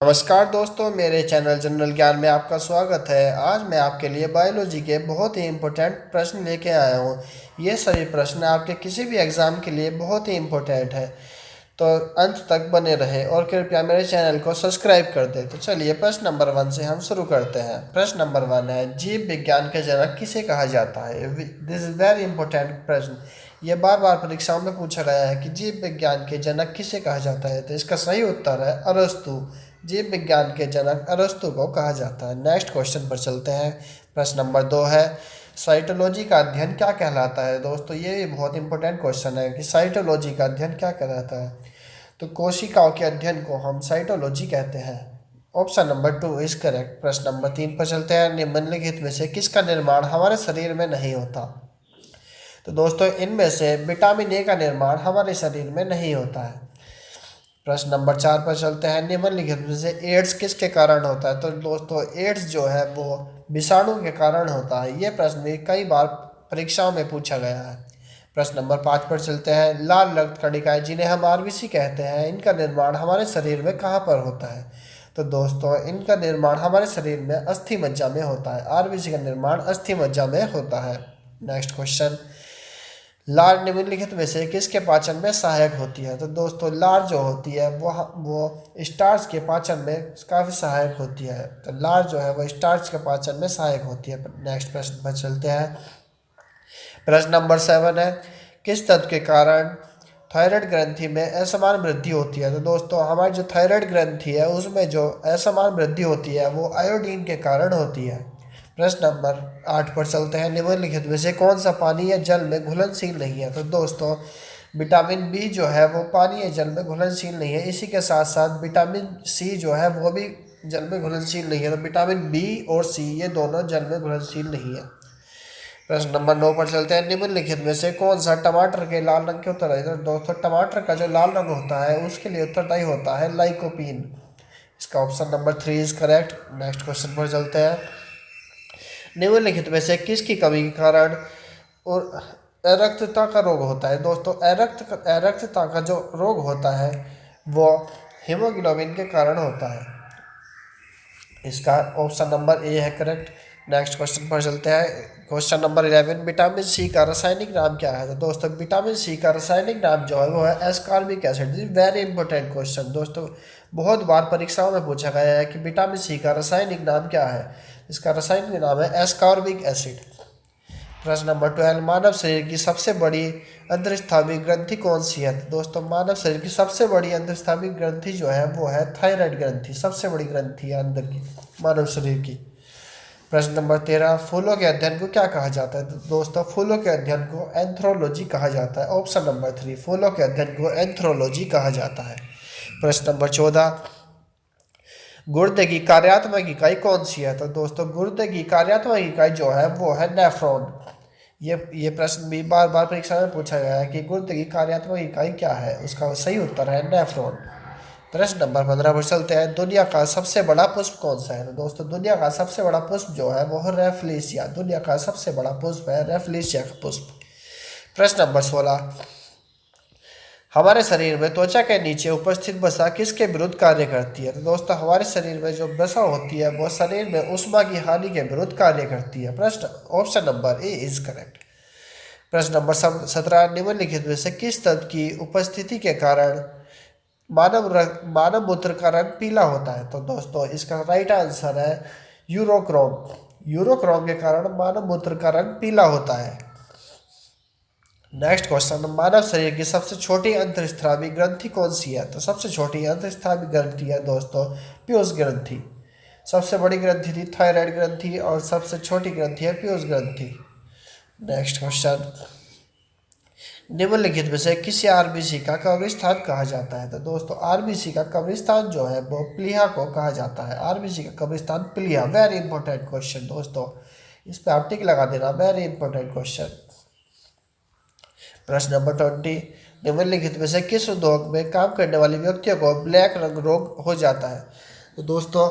नमस्कार दोस्तों, मेरे चैनल जनरल ज्ञान में आपका स्वागत है। आज मैं आपके लिए बायोलॉजी के बहुत ही इम्पोर्टेंट प्रश्न लेके आया हूँ। ये सभी प्रश्न आपके किसी भी एग्ज़ाम के लिए बहुत ही इम्पोर्टेंट है, तो अंत तक बने रहे और कृपया मेरे चैनल को सब्सक्राइब कर दें। तो चलिए प्रश्न नंबर 1 से हम शुरू करते हैं। प्रश्न नंबर 1 है, जीव विज्ञान के जनक किसे कहा जाता है? दिस इज़ वेरी इंपॉर्टेंट प्रश्न। ये बार बार परीक्षाओं में पूछा गया है कि जीव विज्ञान के जनक किसे कहा जाता है। तो इसका सही उत्तर है अरस्तु। जीव विज्ञान के जनक अरस्तु को कहा जाता है। नेक्स्ट क्वेश्चन पर चलते हैं। प्रश्न नंबर 2 है, साइटोलॉजी का अध्ययन क्या कहलाता है? दोस्तों ये भी बहुत इंपॉर्टेंट क्वेश्चन है कि साइटोलॉजी का अध्ययन क्या कहलाता है। तो कोशिकाओं के अध्ययन को हम साइटोलॉजी कहते हैं। Option number 2 is correct. प्रश्न नंबर 3 पर चलते हैं। निम्नलिखित में से किसका निर्माण हमारे शरीर में नहीं होता? तो दोस्तों इनमें से विटामिन ए का निर्माण हमारे शरीर में नहीं होता है। प्रश्न नंबर 4 पर चलते हैं। निम्नलिखित में से एड्स किसके कारण होता है? तो दोस्तों एड्स जो है वो विषाणु के कारण होता है। ये प्रश्न भी कई बार परीक्षाओं में पूछा गया है। प्रश्न नंबर 5 पर चलते हैं। लाल रक्त कणिकाएं जिन्हें हम आरबीसी कहते हैं, इनका निर्माण हमारे शरीर में कहाँ पर होता है? तो दोस्तों इनका निर्माण हमारे शरीर में अस्थि मज्जा में होता है। आरबीसी का निर्माण अस्थि मज्जा में होता है। नेक्स्ट क्वेश्चन, लार निम्नलिखित में से किसके पाचन में सहायक होती है? तो दोस्तों लार जो होती है वो स्टार्च के पाचन में काफ़ी सहायक होती है। तो लार जो है वो स्टार्च के पाचन में सहायक होती है। नेक्स्ट प्रश्न पर चलते हैं। प्रश्न नंबर 7 है, किस तत्व के कारण थायराइड ग्रंथि में असमान वृद्धि होती है? तो दोस्तों हमारी जो थायराइड ग्रंथि है उसमें जो असमान वृद्धि होती है वो आयोडीन के कारण होती है। प्रश्न नंबर 8 पर चलते हैं। निम्नलिखित में से कौन सा पानी या जल में घुलनशील नहीं है? तो दोस्तों विटामिन बी जो है वो पानी या जल में घुलनशील नहीं है। इसी के साथ साथ विटामिन सी जो है वो भी जल में घुलनशील नहीं है। तो विटामिन बी और सी ये दोनों जल में घुलनशील नहीं है। प्रश्न नंबर 9 पर चलते हैं। निम्नलिखित में से कौन सा टमाटर के लाल रंग के उत्तरदायी? तो दोस्तों टमाटर का जो लाल रंग होता है उसके लिए उत्तरदायी होता है लाइकोपीन। इसका option number 3 is correct. Next question पर चलते हैं। निम्नलिखित में से किसकी कमी के कारण और अरक्तता का रोग होता है? दोस्तों अरक्तता का जो रोग होता है वो हीमोग्लोबिन के कारण होता है। इसका ऑप्शन नंबर ए है करेक्ट। नेक्स्ट क्वेश्चन पर चलते हैं। क्वेश्चन नंबर 11, विटामिन सी का रासायनिक नाम क्या है? तो दोस्तों विटामिन सी का रासायनिक नाम जो है वो है ascorbic acid. Very important question दोस्तों, बहुत बार परीक्षाओं में पूछा गया है कि विटामिन सी का रासायनिक नाम क्या है। इसका रासायनिक नाम है एस्कॉर्बिक एसिड। प्रश्न नंबर 12, मानव शरीर की सबसे बड़ी अंतर्स्रावी ग्रंथि कौन सी है? तो दोस्तों मानव शरीर की सबसे बड़ी अंतर्स्रावी ग्रंथि जो है वो है थायराइड ग्रंथि। सबसे बड़ी ग्रंथि है अंदर की मानव शरीर की। प्रश्न नंबर 13, फूलों के अध्ययन को क्या कहा जाता है? तो दोस्तों फूलों के अध्ययन को एंथ्रोलॉजी कहा जाता है। ऑप्शन नंबर 3, फूलों के अध्ययन को एंथ्रोलॉजी कहा जाता है। प्रश्न नंबर 14, गुर्दे की कार्यात्मक इकाई कौन सी है? तो दोस्तों गुर्दे की कार्यात्मक इकाई जो है वो है नेफ्रॉन। ये प्रश्न भी बार बार परीक्षा में पूछा गया है कि गुर्दे की कार्यात्मक इकाई क्या है। उसका सही उत्तर है नेफ्रॉन। प्रश्न नंबर 15 पर चलते हैं। दुनिया का सबसे बड़ा पुष्प कौन सा है? तो दोस्तों दुनिया का सबसे बड़ा पुष्प जो है वो है रेफ्लेशिया। दुनिया का सबसे बड़ा पुष्प है रेफ्लेशिया का पुष्प। प्रश्न नंबर 16, हमारे शरीर में त्वचा के नीचे उपस्थित वसा किसके विरुद्ध कार्य करती है? तो दोस्तों हमारे शरीर में जो वसा होती है वो शरीर में ऊष्मा की हानि के विरुद्ध कार्य करती है। प्रश्न option number A is correct. प्रश्न नंबर 17, निम्नलिखित में से किस तत्व की उपस्थिति के कारण मानव मूत्र का रंग पीला होता है? तो दोस्तों इसका राइट आंसर है यूरोक्रोम। यूरोक्रोम के कारण मानव मूत्र का रंग पीला होता है। नेक्स्ट क्वेश्चन, मानव शरीर की सबसे छोटी अंतःस्रावी ग्रंथि कौन सी है? तो सबसे छोटी अंतःस्रावी ग्रंथि है दोस्तों पीयूष ग्रंथि। सबसे बड़ी ग्रंथि थी थायराइड ग्रंथि और सबसे छोटी ग्रंथि है पीयूष ग्रंथि। नेक्स्ट क्वेश्चन, निम्नलिखित में से किसी आरबीसी का कब्रिस्तान कहा जाता है? तो दोस्तों आरबीसी का कब्रिस्तान जो है वो प्लीहा को कहा जाता है। आरबीसी का कब्रिस्तान प्लीहा। वेरी इंपॉर्टेंट क्वेश्चन दोस्तों, इस पर आप टिक लगा देना। Very important question. प्रश्न नंबर 20, निम्नलिखित में से किस उद्योग में काम करने वाले व्यक्तियों को ब्लैक रंग रोग हो जाता है? तो दोस्तों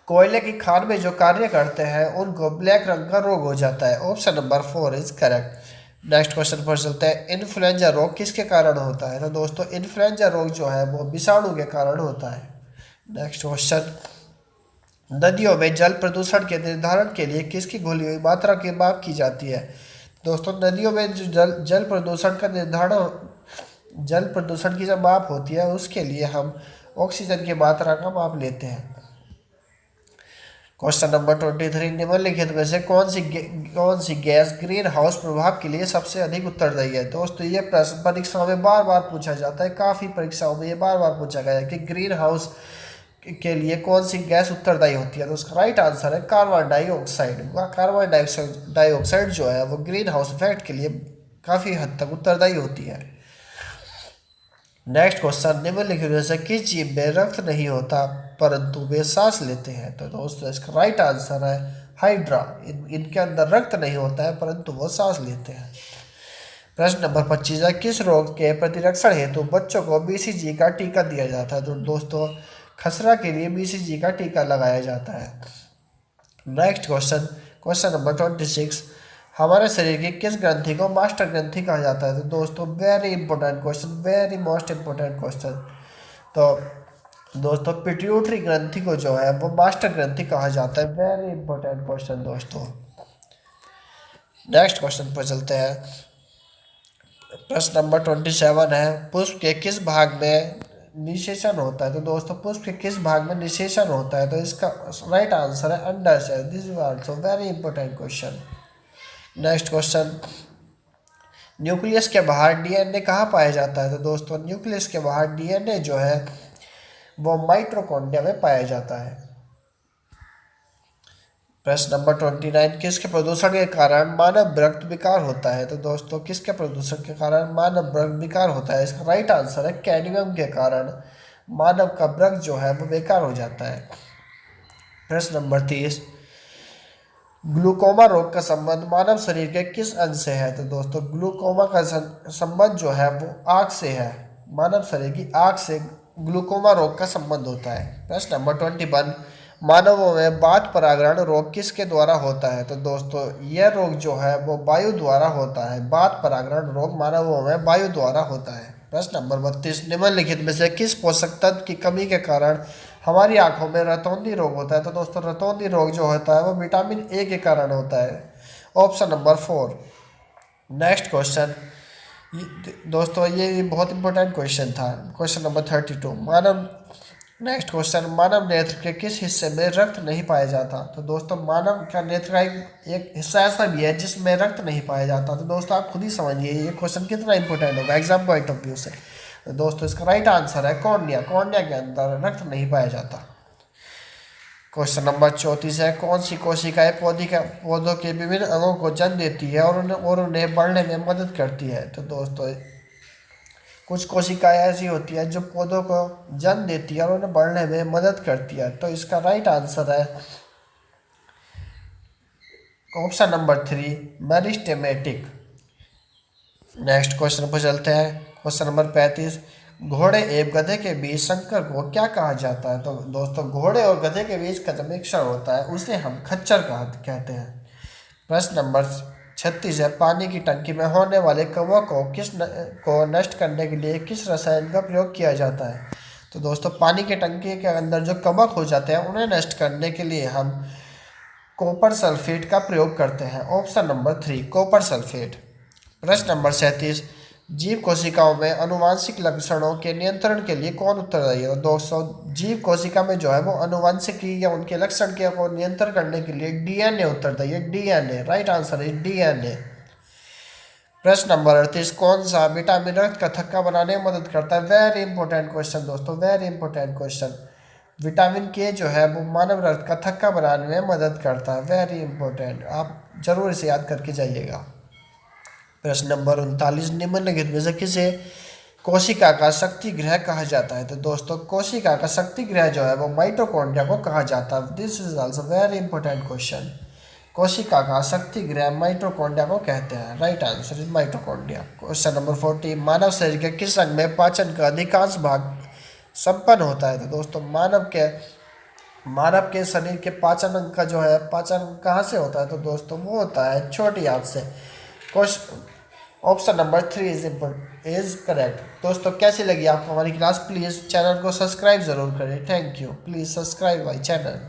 कोयले की खान में जो कार्य करते हैं उनको ब्लैक रंग का रोग हो जाता है। Option number 4 is correct. Next question पर चलते हैं। इन्फ्लुएंजा रोग किसके कारण होता है? तो दोस्तों इन्फ्लुएंजा रोग जो है वो विषाणु के कारण होता है। नेक्स्ट क्वेश्चन, नदियों में जल प्रदूषण के निर्धारण के लिए किसकी घुली हुई मात्रा की माप की जाती है? दोस्तों, नदियों में जो जल प्रदूषण का निर्धारण, जल प्रदूषण की जब माप होती है उसके लिए हम ऑक्सीजन की मात्रा का माप लेते हैं। क्वेश्चन नंबर 23, निम्नलिखित में से कौन सी गैस ग्रीन हाउस प्रभाव के लिए सबसे अधिक उत्तरदायी है? दोस्तों, ये प्रश्न परीक्षाओं में बार बार पूछा जाता है, काफ़ी परीक्षाओं में ये बार बार पूछा गया है कि ग्रीन हाउस के लिए कौन सी गैस उत्तरदायी होती है। तो उसका राइट आंसर है कार्बन डाइऑक्साइड। कार्बन डाइऑक्साइड जो है वो ग्रीन हाउस इफेक्ट के लिए काफ़ी हद तक उत्तरदायी होती है। नेक्स्ट क्वेश्चन, निम्नलिखित में से किस जीव में रक्त नहीं होता परंतु वे सांस लेते हैं? तो दोस्तों, इसका राइट आंसर है हाइड्रा। इनके अंदर रक्त नहीं होता है परंतु वो सांस लेते हैं। प्रश्न नंबर 25 है, किस रोग के प्रतिरक्षण हेतु बच्चों को BCG का टीका दिया जाता है? तो दोस्तों, खसरा के लिए BCG का टीका लगाया जाता है। नेक्स्ट क्वेश्चन, क्वेश्चन नंबर 26, हमारे शरीर की किस ग्रंथि को मास्टर ग्रंथि कहा जाता है? तो दोस्तों, very important question, very most important question. तो दोस्तों, पिट्यूटरी ग्रंथि को जो है वो मास्टर ग्रंथि कहा जाता है। वेरी इंपॉर्टेंट क्वेश्चन दोस्तों। नेक्स्ट क्वेश्चन पर चलते हैं। प्रश्न नंबर 27 है, पुष्प के किस भाग में निषेचन होता है? तो दोस्तों, पुष्प के किस भाग में निषेचन होता है? तो इसका राइट आंसर है under cell. This is also very important question. Next question, nucleus के बाहर DNA कहाँ पाया जाता है? तो दोस्तों, न्यूक्लियस के बाहर DNA जो है वो माइटोकॉन्ड्रिया में पाया जाता है। प्रश्न नंबर 29, किसके प्रदूषण के कारण मानव रक्त विकार होता है? तो दोस्तों, किसके प्रदूषण के कारण मानव रक्त विकार होता है? इसका राइट आंसर है कैडमियम के कारण मानव का रक्त जो है वो बेकार हो जाता है। प्रश्न नंबर 30, ग्लूकोमा रोग का संबंध मानव शरीर के किस अंग से है? तो दोस्तों, ग्लूकोमा का संबंध जो है वो आँख से है। मानव शरीर की आँख से ग्लूकोमा रोग का संबंध होता है। प्रश्न नंबर 21, मानवों में बात परागण रोग किसके द्वारा होता है? तो दोस्तों, यह रोग जो है वो वायु द्वारा होता है। बात परागण रोग मानवों में वायु द्वारा होता है। प्रश्न नंबर 32, निम्नलिखित में से किस पोषक तत्व की कमी के कारण हमारी आंखों में रतौंधी रोग होता है? तो दोस्तों, रतौंधी रोग जो होता है वो विटामिन ए के कारण होता है। Option number 4। नेक्स्ट क्वेश्चन, दोस्तों ये बहुत इंपॉर्टेंट क्वेश्चन था। क्वेश्चन नंबर 32, नेक्स्ट क्वेश्चन, मानव नेत्र के किस हिस्से में रक्त नहीं पाया जाता? तो दोस्तों, मानव का नेत्र का एक हिस्सा ऐसा भी है जिसमें रक्त नहीं पाया जाता। तो दोस्तों, आप खुद ही समझिए ये क्वेश्चन कितना इंपॉर्टेंट होगा एग्जाम पॉइंट ऑफ व्यू से। तो दोस्तों, इसका राइट आंसर है कॉर्निया। कॉर्निया के अंदर रक्त नहीं पाया जाता। क्वेश्चन नंबर 34 है, कौन सी कोशिकाएं पौधों के विभिन्न अंगों को जन्म देती है और उन्हें बढ़ने में मदद करती है? तो दोस्तों, कुछ कोशिकाएं ऐसी होती है जो पौधों को जन्म देती है और उन्हें बढ़ने में मदद करती है। तो इसका राइट आंसर है option number 3, meristematic. Next question पर चलते हैं। क्वेश्चन नंबर 35, घोड़े एवं गधे के बीच संकर को क्या कहा जाता है? तो दोस्तों, घोड़े और गधे के बीच का जब मिश्रण होता है उसे हम खच्चर कहते हैं। प्रश्न नंबर 36 है, पानी की टंकी में होने वाले कवक को नष्ट करने के लिए किस रसायन का प्रयोग किया जाता है? तो दोस्तों, पानी की टंकी के अंदर जो कवक हो जाते हैं उन्हें नष्ट करने के लिए हम कॉपर सल्फेट का प्रयोग करते हैं। Option number 3, copper sulphate. प्रश्न नंबर 37, जीव कोशिकाओं में आनुवांशिक लक्षणों के नियंत्रण के लिए कौन उत्तरदायी है? दोस्तों, जीव कोशिका में जो है वो आनुवांशिकी या उनके लक्षण के को नियंत्रण करने के लिए DNA उत्तरदायी है। DNA, राइट आंसर है DNA। प्रश्न नंबर 38, कौन सा विटामिन रक्त का थक्का बनाने में मदद करता है? वेरी इंपॉर्टेंट क्वेश्चन दोस्तों, वेरी इंपॉर्टेंट क्वेश्चन। विटामिन के जो है वो मानव रक्त का थक्का बनाने में मदद करता है। वेरी इंपॉर्टेंट, आप जरूर इसे याद करके जाइएगा। प्रश्न नंबर 39, निम्नलिखित में से किसे कोशिका का शक्ति गृह कहा जाता है? तो दोस्तों, कोशिका का शक्ति गृह जो है वो माइटोकॉन्ड्रिया को कहा जाता है। This is also very important question. कोशिका का शक्ति गृह माइटोकॉन्ड्रिया को कहते हैं। Right answer is mitochondria. Question number 40, मानव शरीर के किस अंग में पाचन का अधिकांश भाग संपन्न होता है? तो दोस्तों, मानव के शरीर के पाचन अंग का जो है पाचन कहाँ से होता है? तो दोस्तों, वो होता है छोटी आंत से। Question option number 3 is is correct. दोस्तों कैसी लगी आपको हमारी क्लास? प्लीज़ चैनल को सब्सक्राइब ज़रूर करें। Thank you. Please subscribe my channel.